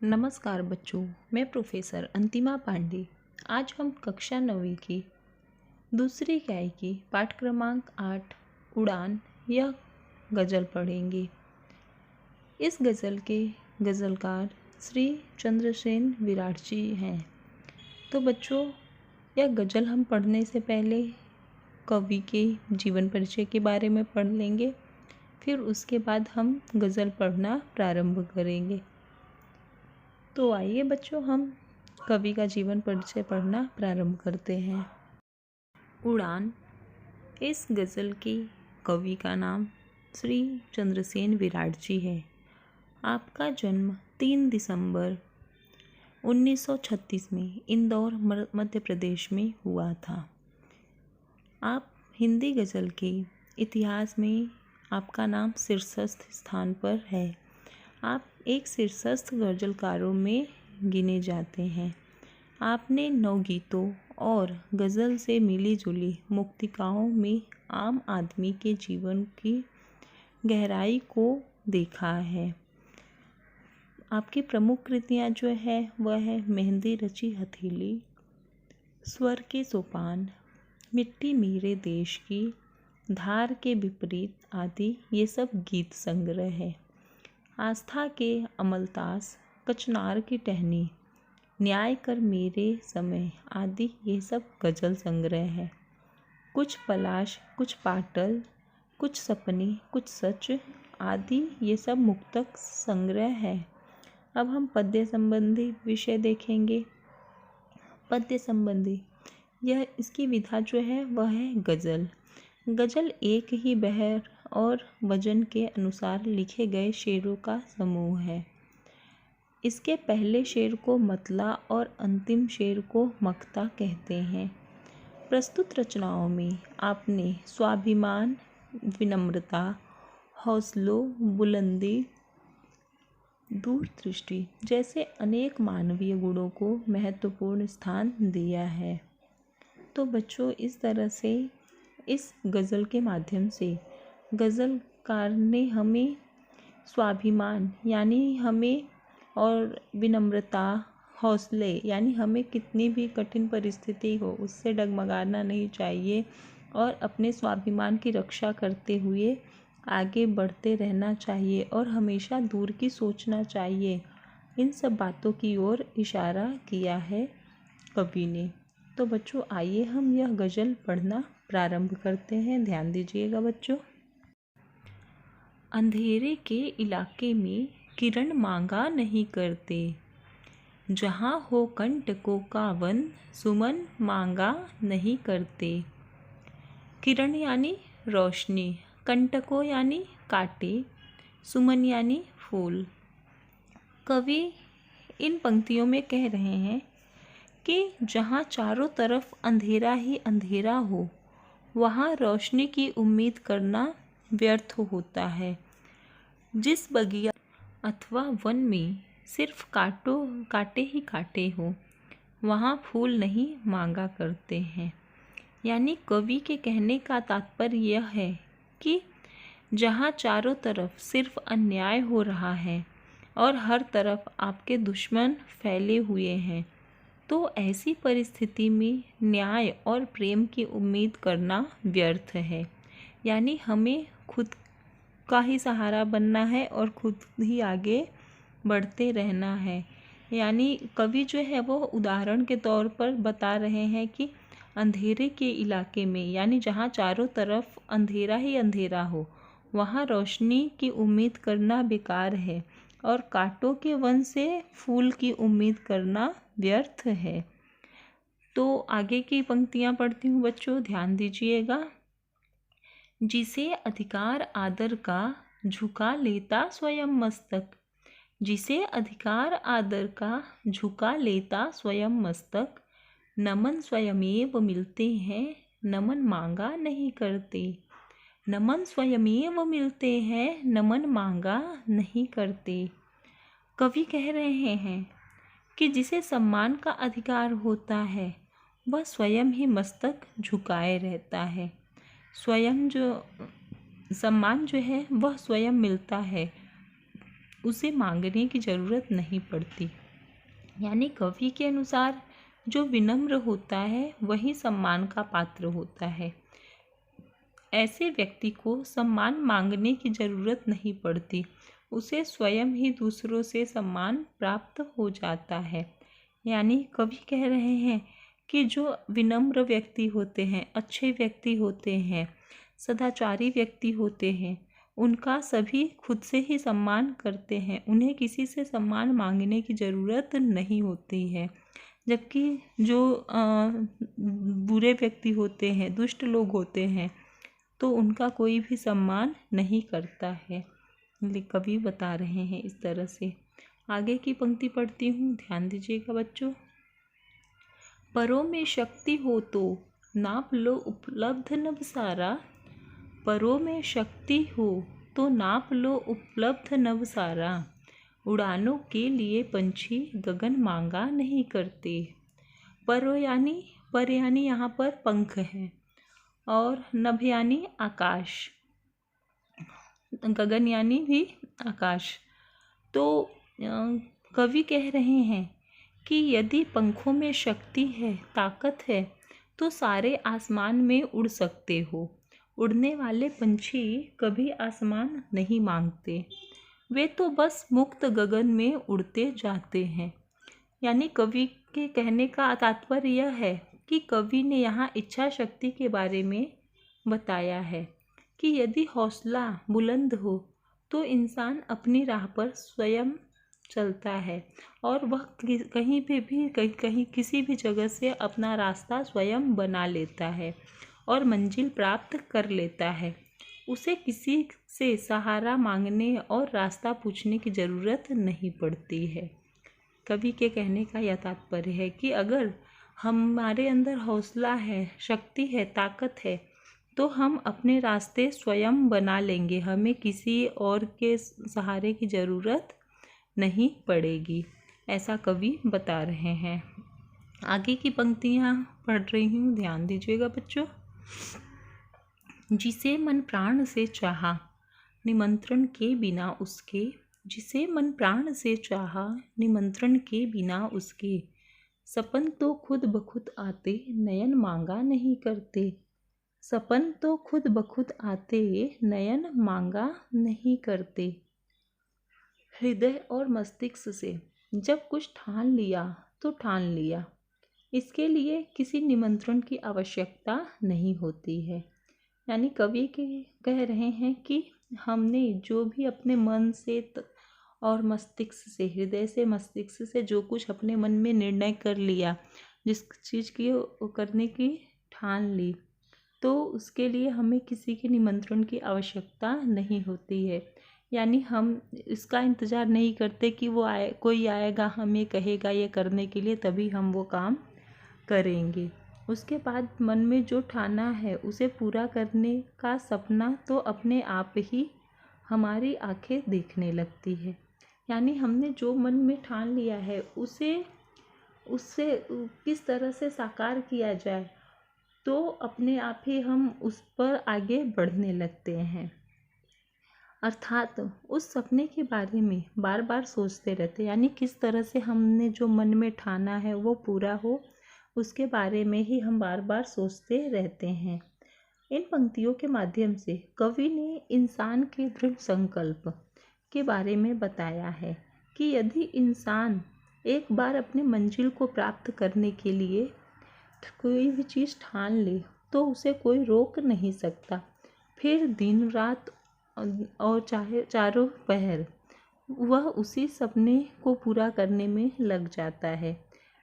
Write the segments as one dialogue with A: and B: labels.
A: नमस्कार बच्चों, मैं प्रोफेसर अंतिमा पांडे। आज हम कक्षा 9वीं की दूसरी इकाई की पाठ क्रमांक 8 उड़ान यह गज़ल पढ़ेंगे। इस गज़ल के गज़लकार श्री चंद्रसेन विराट जी हैं। तो बच्चों, यह गज़ल हम पढ़ने से पहले कवि के जीवन परिचय के बारे में पढ़ लेंगे, फिर उसके बाद हम गज़ल पढ़ना प्रारंभ करेंगे। तो आइए बच्चों, हम कवि का जीवन परिचय पढ़ना प्रारंभ करते हैं। उड़ान। इस गज़ल के कवि का नाम श्री चंद्रसेन विराट जी है। आपका जन्म 3 दिसंबर 1936 में इंदौर मध्य प्रदेश में हुआ था। आप हिंदी गज़ल के इतिहास में आपका नाम शीर्षस्थ स्थान पर है। आप एक शीर्षस्थ गज़लकारों में गिने जाते हैं। आपने नवगीतों और गज़ल से मिली जुली मुक्तिकाओं में आम आदमी के जीवन की गहराई को देखा है। आपकी प्रमुख कृतियाँ जो है वह है मेहंदी रची हथेली, स्वर के सोपान, मिट्टी मेरे देश की, धार के विपरीत आदि ये सब गीत संग्रह है। आस्था के अमलतास, कचनार की टहनी, न्याय कर मेरे समय आदि ये सब गज़ल संग्रह है। कुछ पलाश, कुछ पाटल, कुछ सपने, कुछ सच आदि ये सब मुक्तक संग्रह है। अब हम पद्य संबंधी विषय देखेंगे। पद्य संबंधी यह इसकी विधा जो है वह है गज़ल। गज़ल एक ही बहर और वजन के अनुसार लिखे गए शेरों का समूह है। इसके पहले शेर को मतला और अंतिम शेर को मक्ता कहते हैं। प्रस्तुत रचनाओं में आपने स्वाभिमान, विनम्रता, हौसलों, बुलंदी, दूरदृष्टि जैसे अनेक मानवीय गुणों को महत्वपूर्ण स्थान दिया है। तो बच्चों, इस तरह से इस गज़ल के माध्यम से गज़लकार ने हमें स्वाभिमान यानी हमें और विनम्रता, हौसले यानी हमें कितनी भी कठिन परिस्थिति हो उससे डगमगाना नहीं चाहिए और अपने स्वाभिमान की रक्षा करते हुए आगे बढ़ते रहना चाहिए और हमेशा दूर की सोचना चाहिए। इन सब बातों की ओर इशारा किया है कवि ने। तो बच्चों, आइए हम यह गज़ल पढ़ना प्रारंभ करते हैं। ध्यान दीजिएगा बच्चों। अंधेरे के इलाके में किरण मांगा नहीं करते, जहाँ हो कंटकों का वन सुमन मांगा नहीं करते। किरण यानी रोशनी, कंटकों यानी कांटे, सुमन यानी फूल। कवि इन पंक्तियों में कह रहे हैं कि जहाँ चारों तरफ अंधेरा ही अंधेरा हो वहाँ रोशनी की उम्मीद करना व्यर्थ होता है। जिस बगिया अथवा वन में सिर्फ कांटे ही कांटे हो वहाँ फूल नहीं मांगा करते हैं। यानी कवि के कहने का तात्पर्य यह है कि जहाँ चारों तरफ सिर्फ अन्याय हो रहा है और हर तरफ आपके दुश्मन फैले हुए हैं, तो ऐसी परिस्थिति में न्याय और प्रेम की उम्मीद करना व्यर्थ है। यानी हमें खुद का ही सहारा बनना है और खुद ही आगे बढ़ते रहना है। यानी कवि जो है वो उदाहरण के तौर पर बता रहे हैं कि अंधेरे के इलाके में यानी जहाँ चारों तरफ अंधेरा ही अंधेरा हो वहाँ रोशनी की उम्मीद करना बेकार है और कांटों के वन से फूल की उम्मीद करना व्यर्थ है। तो आगे की पंक्तियाँ पढ़ती हूँ बच्चों, ध्यान दीजिएगा। जिसे अधिकार आदर का झुका लेता स्वयं मस्तक, जिसे अधिकार आदर का झुका लेता स्वयं मस्तक, नमन स्वयमेव मिलते हैं नमन मांगा नहीं करते। नमन स्वयमेव मिलते हैं नमन मांगा नहीं करते। कवि कह रहे हैं कि जिसे सम्मान का अधिकार होता है वह स्वयं ही मस्तक झुकाए रहता है। स्वयं जो सम्मान जो है वह स्वयं मिलता है उसे मांगने की ज़रूरत नहीं पड़ती। यानी कवि के अनुसार जो विनम्र होता है वही सम्मान का पात्र होता है। ऐसे व्यक्ति को सम्मान मांगने की ज़रूरत नहीं पड़ती, उसे स्वयं ही दूसरों से सम्मान प्राप्त हो जाता है। यानी कवि कह रहे हैं कि जो विनम्र व्यक्ति होते हैं, अच्छे व्यक्ति होते हैं, सदाचारी व्यक्ति होते हैं, उनका सभी खुद से ही सम्मान करते हैं, उन्हें किसी से सम्मान मांगने की ज़रूरत नहीं होती है। जबकि जो बुरे व्यक्ति होते हैं, दुष्ट लोग होते हैं, तो उनका कोई भी सम्मान नहीं करता है। कवि बता रहे हैं इस तरह से। आगे की पंक्ति पढ़ती हूँ, ध्यान दीजिएगा बच्चों। परों में शक्ति हो तो नाप लो उपलब्ध नभ सारा। परों में शक्ति हो तो नाप लो उपलब्ध नभ सारा। उड़ानों के लिए पंछी गगन मांगा नहीं करते। पर यानी यहाँ पर पंख है, और नभ यानी आकाश, गगन यानी भी आकाश। तो कवि कह रहे हैं कि यदि पंखों में शक्ति है, ताकत है, तो सारे आसमान में उड़ सकते हो। उड़ने वाले पंछी कभी आसमान नहीं मांगते, वे तो बस मुक्त गगन में उड़ते जाते हैं। यानी कवि के कहने का तात्पर्य यह है कि कवि ने यहाँ इच्छा शक्ति के बारे में बताया है कि यदि हौसला बुलंद हो तो इंसान अपनी राह पर स्वयं चलता है, और वह कहीं पे भी कहीं किसी भी जगह से अपना रास्ता स्वयं बना लेता है और मंजिल प्राप्त कर लेता है। उसे किसी से सहारा मांगने और रास्ता पूछने की ज़रूरत नहीं पड़ती है। कवि के कहने का यह तात्पर्य है कि अगर हमारे अंदर हौसला है, शक्ति है, ताकत है, तो हम अपने रास्ते स्वयं बना लेंगे, हमें किसी और के सहारे की ज़रूरत नहीं पड़ेगी। ऐसा कवि बता रहे हैं। आगे की पंक्तियाँ पढ़ रही हूँ, ध्यान दीजिएगा बच्चों। जिसे मन प्राण से चाहा निमंत्रण के बिना उसके। जिसे मन प्राण से चाहा निमंत्रण के बिना उसके। सपन तो खुद बखुद आते नयन मांगा नहीं करते। सपन तो खुद बखुद आते नयन मांगा नहीं करते। हृदय और मस्तिष्क से जब कुछ ठान लिया तो ठान लिया, इसके लिए किसी निमंत्रण की आवश्यकता नहीं होती है। यानी कवि के कह रहे हैं कि हमने जो भी अपने मन से और मस्तिष्क से, हृदय से, मस्तिष्क से जो कुछ अपने मन में निर्णय कर लिया, जिस चीज़ की करने की ठान ली, तो उसके लिए हमें किसी के निमंत्रण की आवश्यकता नहीं होती है। यानी हम इसका इंतज़ार नहीं करते कि वो कोई आएगा हमें कहेगा ये करने के लिए, तभी हम वो काम करेंगे। उसके बाद मन में जो ठाना है उसे पूरा करने का सपना तो अपने आप ही हमारी आंखें देखने लगती है। यानी हमने जो मन में ठान लिया है उससे किस तरह से साकार किया जाए, तो अपने आप ही हम उस पर आगे बढ़ने लगते हैं। अर्थात उस सपने के बारे में बार बार सोचते रहते, यानी किस तरह से हमने जो मन में ठाना है वो पूरा हो, उसके बारे में ही हम बार बार सोचते रहते हैं। इन पंक्तियों के माध्यम से कवि ने इंसान के दृढ़ संकल्प के बारे में बताया है कि यदि इंसान एक बार अपनी मंजिल को प्राप्त करने के लिए कोई भी चीज़ ठान ले तो उसे कोई रोक नहीं सकता। फिर दिन रात और चाहे चारों पहर वह उसी सपने को पूरा करने में लग जाता है।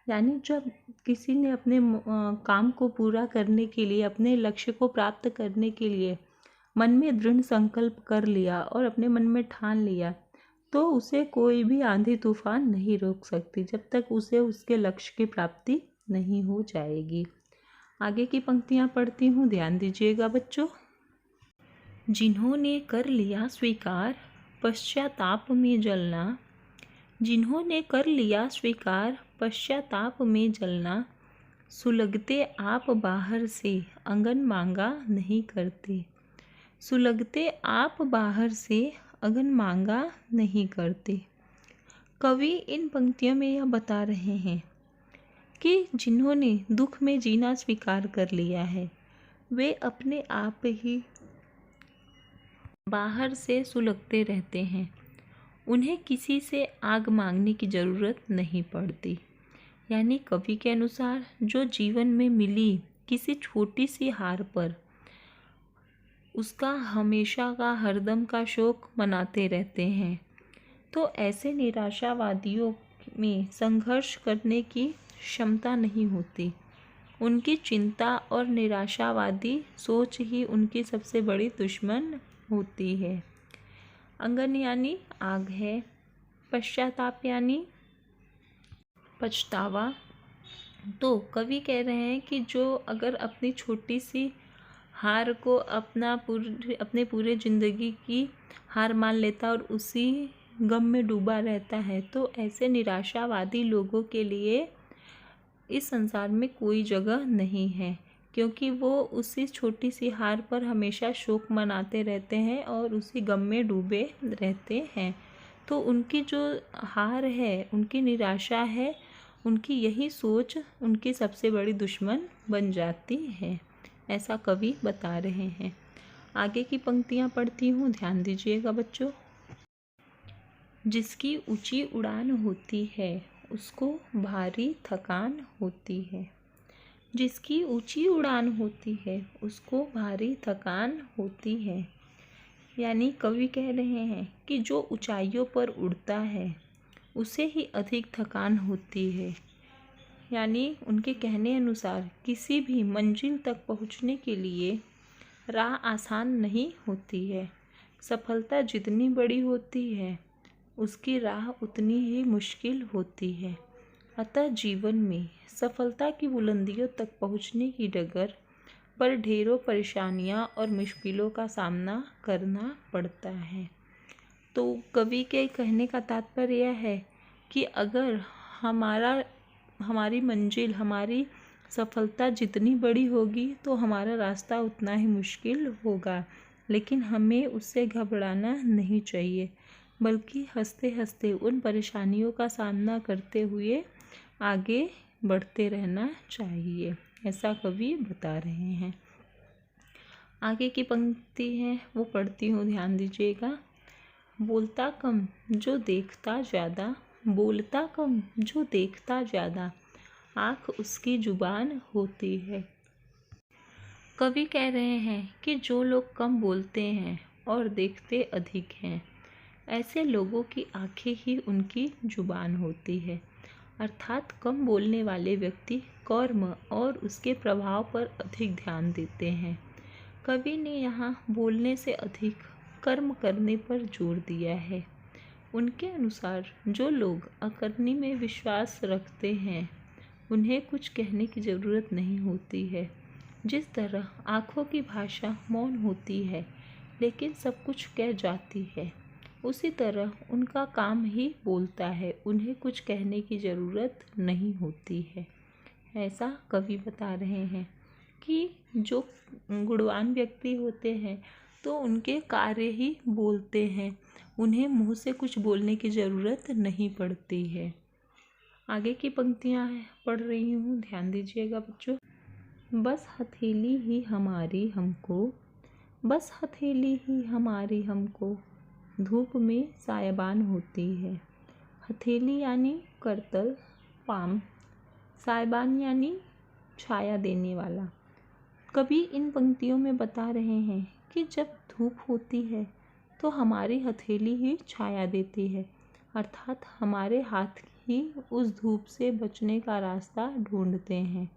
A: यानी जब किसी ने अपने काम को पूरा करने के लिए, अपने लक्ष्य को प्राप्त करने के लिए मन में दृढ़ संकल्प कर लिया और अपने मन में ठान लिया, तो उसे कोई भी आंधी तूफान नहीं रोक सकती जब तक उसे उसके लक्ष्य की प्राप्ति नहीं हो जाएगी। आगे की पंक्तियाँ पढ़ती हूँ, ध्यान दीजिएगा बच्चों। जिन्होंने कर लिया स्वीकार पश्चाताप में जलना। जिन्होंने कर लिया स्वीकार पश्चाताप में जलना। सुलगते आप बाहर से आंगन मांगा नहीं करते। सुलगते आप बाहर से अगन मांगा नहीं करते। कवि इन पंक्तियों में यह बता रहे हैं कि जिन्होंने दुख में जीना स्वीकार कर लिया है वे अपने आप ही बाहर से सुलगते रहते हैं। उन्हें किसी से आग मांगने की ज़रूरत नहीं पड़ती। यानी कवि के अनुसार जो जीवन में मिली किसी छोटी सी हार पर उसका हमेशा का हरदम का शोक मनाते रहते हैं। तो ऐसे निराशावादियों में संघर्ष करने की क्षमता नहीं होती। उनकी चिंता और निराशावादी सोच ही उनकी सबसे बड़ी दुश्मन होती है। अंगन यानी आग है, पश्चाताप यानी पछतावा। तो कवि कह रहे हैं कि जो अगर अपनी छोटी सी हार को अपने पूरे ज़िंदगी की हार मान लेता और उसी गम में डूबा रहता है तो ऐसे निराशावादी लोगों के लिए इस संसार में कोई जगह नहीं है, क्योंकि वो उसी छोटी सी हार पर हमेशा शोक मनाते रहते हैं और उसी गम में डूबे रहते हैं। तो उनकी जो हार है, उनकी निराशा है, उनकी यही सोच उनकी सबसे बड़ी दुश्मन बन जाती है, ऐसा कवि बता रहे हैं। आगे की पंक्तियाँ पढ़ती हूँ, ध्यान दीजिएगा बच्चों। जिसकी ऊंची उड़ान होती है उसको भारी थकान होती है। जिसकी ऊंची उड़ान होती है उसको भारी थकान होती है। यानी कवि कह रहे हैं कि जो ऊंचाइयों पर उड़ता है उसे ही अधिक थकान होती है। यानी उनके कहने अनुसार किसी भी मंजिल तक पहुंचने के लिए राह आसान नहीं होती है। सफलता जितनी बड़ी होती है उसकी राह उतनी ही मुश्किल होती है। अतः जीवन में सफलता की बुलंदियों तक पहुंचने की डगर पर ढेरों परेशानियां और मुश्किलों का सामना करना पड़ता है। तो कवि के कहने का तात्पर्य यह है कि अगर हमारी मंजिल, हमारी सफलता जितनी बड़ी होगी तो हमारा रास्ता उतना ही मुश्किल होगा, लेकिन हमें उससे घबराना नहीं चाहिए, बल्कि हंसते हंसते उन परेशानियों का सामना करते हुए आगे बढ़ते रहना चाहिए, ऐसा कवि बता रहे हैं। आगे की पंक्ति है वो पढ़ती हूँ, ध्यान दीजिएगा। बोलता कम जो देखता ज़्यादा, बोलता कम जो देखता ज़्यादा, आँख उसकी जुबान होती है। कवि कह रहे हैं कि जो लोग कम बोलते हैं और देखते अधिक हैं, ऐसे लोगों की आंखें ही उनकी जुबान होती है। अर्थात कम बोलने वाले व्यक्ति कर्म और उसके प्रभाव पर अधिक ध्यान देते हैं। कवि ने यहाँ बोलने से अधिक कर्म करने पर जोर दिया है। उनके अनुसार जो लोग अकर्नी में विश्वास रखते हैं उन्हें कुछ कहने की ज़रूरत नहीं होती है। जिस तरह आँखों की भाषा मौन होती है लेकिन सब कुछ कह जाती है, उसी तरह उनका काम ही बोलता है, उन्हें कुछ कहने की ज़रूरत नहीं होती है। ऐसा कवि बता रहे हैं कि जो गुणवान व्यक्ति होते हैं तो उनके कार्य ही बोलते हैं, उन्हें मुँह से कुछ बोलने की ज़रूरत नहीं पड़ती है। आगे की पंक्तियाँ पढ़ रही हूँ, ध्यान दीजिएगा बच्चों। बस हथेली ही हमारी हमको, बस हथेली ही हमारी हमको, धूप में सायबान होती है। हथेली यानी करतल, पाम, सायबान यानी छाया देने वाला। कवि इन पंक्तियों में बता रहे हैं कि जब धूप होती है तो हमारी हथेली ही छाया देती है, अर्थात हमारे हाथ ही उस धूप से बचने का रास्ता ढूंढते हैं।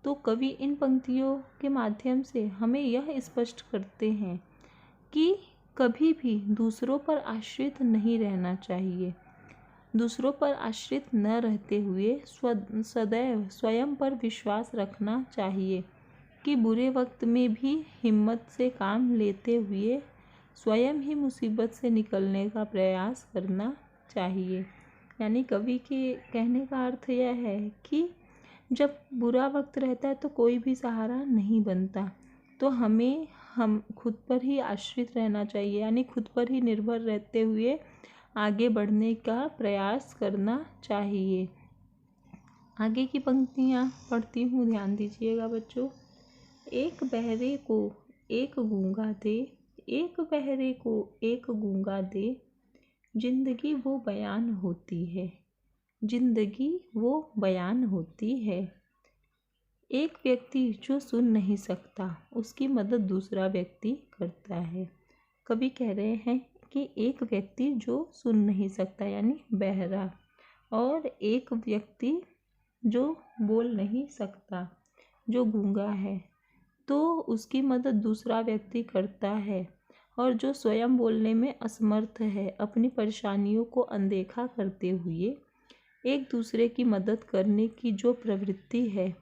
A: तो कवि इन पंक्तियों के माध्यम से हमें यह स्पष्ट करते हैं कि कभी भी दूसरों पर आश्रित नहीं रहना चाहिए। दूसरों पर आश्रित न रहते हुए सदैव स्वयं पर विश्वास रखना चाहिए कि बुरे वक्त में भी हिम्मत से काम लेते हुए स्वयं ही मुसीबत से निकलने का प्रयास करना चाहिए। यानी कवि के कहने का अर्थ यह है कि जब बुरा वक्त रहता है तो कोई भी सहारा नहीं बनता, तो हमें हम खुद पर ही आश्रित रहना चाहिए, यानी खुद पर ही निर्भर रहते हुए आगे बढ़ने का प्रयास करना चाहिए। आगे की पंक्तियाँ पढ़ती हूँ, ध्यान दीजिएगा बच्चों। एक बहरे को एक गूंगा दे, एक बहरे को एक गूंगा दे, जिंदगी वो बयान होती है, जिंदगी वो बयान होती है। एक व्यक्ति जो सुन नहीं सकता, उसकी मदद दूसरा व्यक्ति करता है। कवि कह रहे हैं कि एक व्यक्ति जो सुन नहीं सकता यानी बहरा, और एक व्यक्ति जो बोल नहीं सकता, जो गूंगा है, तो उसकी मदद दूसरा व्यक्ति करता है। और जो स्वयं बोलने में असमर्थ है, अपनी परेशानियों को अनदेखा करते हुए एक दूसरे की मदद करने की जो प्रवृत्ति है,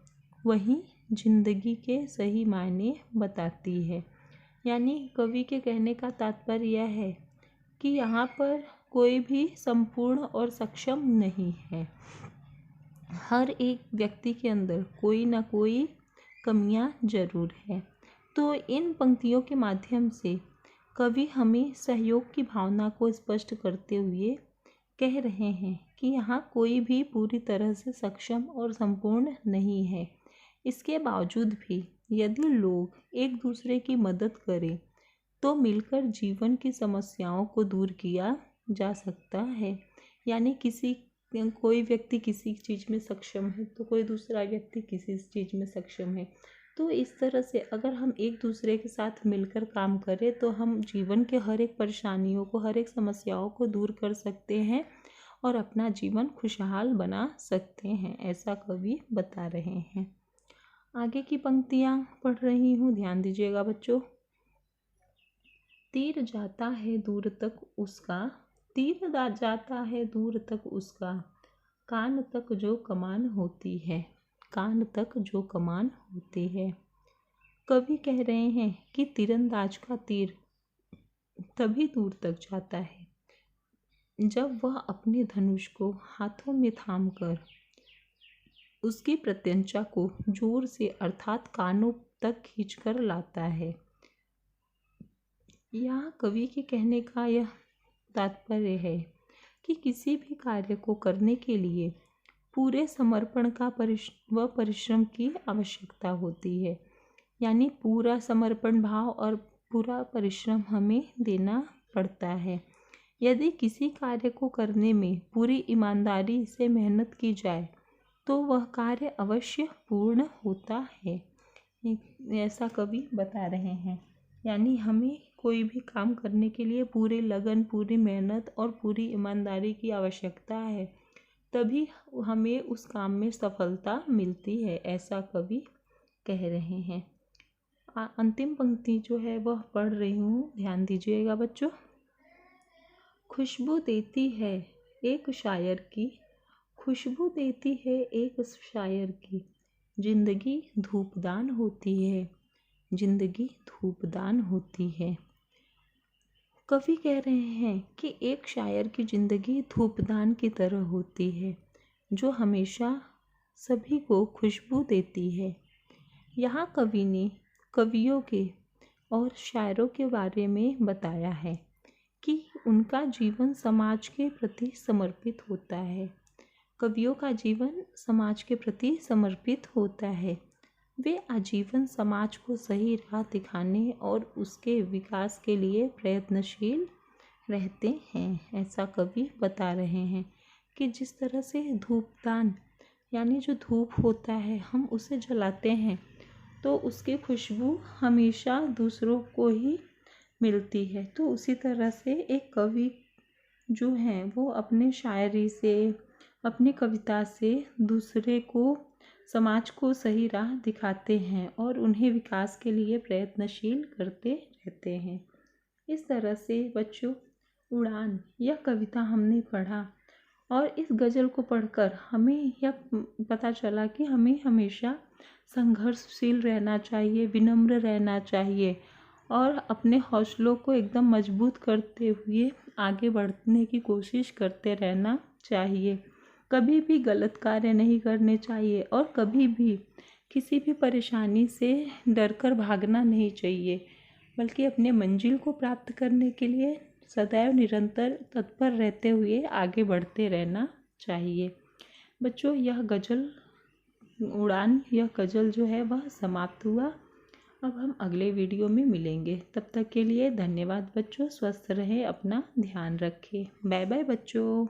A: वही जिंदगी के सही मायने बताती है। यानी कवि के कहने का तात्पर्य यह है कि यहाँ पर कोई भी संपूर्ण और सक्षम नहीं है। हर एक व्यक्ति के अंदर कोई ना कोई कमियां जरूर है। तो इन पंक्तियों के माध्यम से कवि हमें सहयोग की भावना को स्पष्ट करते हुए कह रहे हैं कि यहाँ कोई भी पूरी तरह से सक्षम और संपूर्ण नहीं है। इसके बावजूद भी यदि लोग एक दूसरे की मदद करें तो मिलकर जीवन की समस्याओं को दूर किया जा सकता है। यानी कोई व्यक्ति किसी चीज़ में सक्षम है तो कोई दूसरा व्यक्ति किसी चीज़ में सक्षम है। तो इस तरह से अगर हम एक दूसरे के साथ मिलकर काम करें तो हम जीवन के हर एक परेशानियों को, हर एक समस्याओं को दूर कर सकते हैं और अपना जीवन खुशहाल बना सकते हैं, ऐसा कवि बता रहे हैं। आगे की पंक्तियाँ पढ़ रही हूँ, ध्यान दीजिएगा बच्चों। तीर जाता है दूर तक उसका, तीर जाता है दूर तक उसका, कान तक जो कमान होती है, कान तक जो कमान होती है। कवि कह रहे हैं कि तीरंदाज का तीर तभी दूर तक जाता है जब वह अपने धनुष को हाथों में थामकर उसकी प्रत्यंचा को जोर से अर्थात कानों तक खींचकर लाता है। यहाँ कवि के कहने का यह तात्पर्य है कि किसी भी कार्य को करने के लिए पूरे समर्पण का व परिश्रम की आवश्यकता होती है। यानी पूरा समर्पण भाव और पूरा परिश्रम हमें देना पड़ता है। यदि किसी कार्य को करने में पूरी ईमानदारी से मेहनत की जाए तो वह कार्य अवश्य पूर्ण होता है, ऐसा कवि बता रहे हैं। यानी हमें कोई भी काम करने के लिए पूरी लगन, पूरी मेहनत और पूरी ईमानदारी की आवश्यकता है, तभी हमें उस काम में सफलता मिलती है, ऐसा कवि कह रहे हैं। अंतिम पंक्ति जो है वह पढ़ रही हूँ, ध्यान दीजिएगा बच्चों। खुशबू देती है एक शायर की, खुशबू देती है एक शायर की, जिंदगी धूपदान होती है, जिंदगी धूपदान होती है। कवि कह रहे हैं कि एक शायर की जिंदगी धूपदान की तरह होती है, जो हमेशा सभी को खुशबू देती है। यहाँ कवि ने कवियों के और शायरों के बारे में बताया है कि उनका जीवन समाज के प्रति समर्पित होता है। कवियों का जीवन समाज के प्रति समर्पित होता है। वे आजीवन समाज को सही राह दिखाने और उसके विकास के लिए प्रयत्नशील रहते हैं, ऐसा कवि बता रहे हैं कि जिस तरह से धूपदान यानी जो धूप होता है, हम उसे जलाते हैं तो उसकी खुशबू हमेशा दूसरों को ही मिलती है। तो उसी तरह से एक कवि जो हैं वो अपने शायरी से, अपनी कविता से दूसरे को, समाज को सही राह दिखाते हैं और उन्हें विकास के लिए प्रयत्नशील करते रहते हैं। इस तरह से बच्चों, उड़ान यह कविता हमने पढ़ा और इस गज़ल को पढ़कर हमें यह पता चला कि हमें हमेशा संघर्षशील रहना चाहिए, विनम्र रहना चाहिए और अपने हौसलों को एकदम मजबूत करते हुए आगे बढ़ने की कोशिश करते रहना चाहिए। कभी भी गलत कार्य नहीं करने चाहिए और कभी भी किसी भी परेशानी से डरकर भागना नहीं चाहिए। बल्कि अपने मंजिल को प्राप्त करने के लिए सदैव निरंतर तत्पर रहते हुए आगे बढ़ते रहना चाहिए। बच्चों, यह गज़ल जो है वह समाप्त हुआ। अब हम अगले वीडियो में मिलेंगे। तब तक के लिए धन्यवाद बच्चों। स्वस्थ रहें, अपना ध्यान रखें। बाय बाय बच्चों।